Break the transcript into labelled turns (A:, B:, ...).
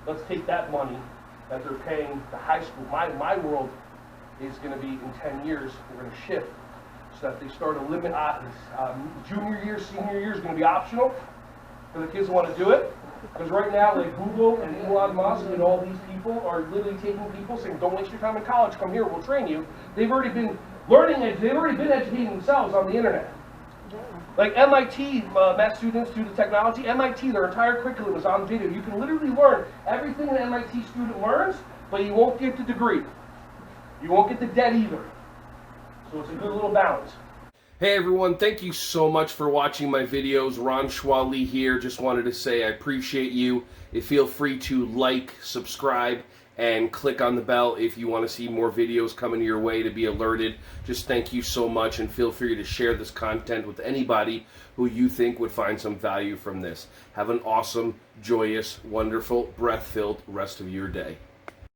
A: let's take that money that they're paying the high school. My world is going to be in 10 years, we're going to shift so that they start to limit junior year, senior year is going to be optional for the kids who want to do it. Because right now, like Google and Elon Musk and all these people are literally taking people saying, don't waste your time in college, come here, we'll train you. They've already been educating themselves on the internet. Like MIT, math students do the technology, MIT, their entire curriculum is on video. You can literally learn everything an MIT student learns, but you won't get the degree. You won't get the debt either. So it's a good little balance. Hey everyone, thank you so much for watching my videos. Ron Schwally here. Just wanted to say I appreciate you. Feel free to like, subscribe, and click on the bell if you want to see more videos coming your way to be alerted. Just thank you so much, and feel free to share this content with anybody who you think would find some value from this. Have an awesome, joyous, wonderful, breath-filled rest of your day.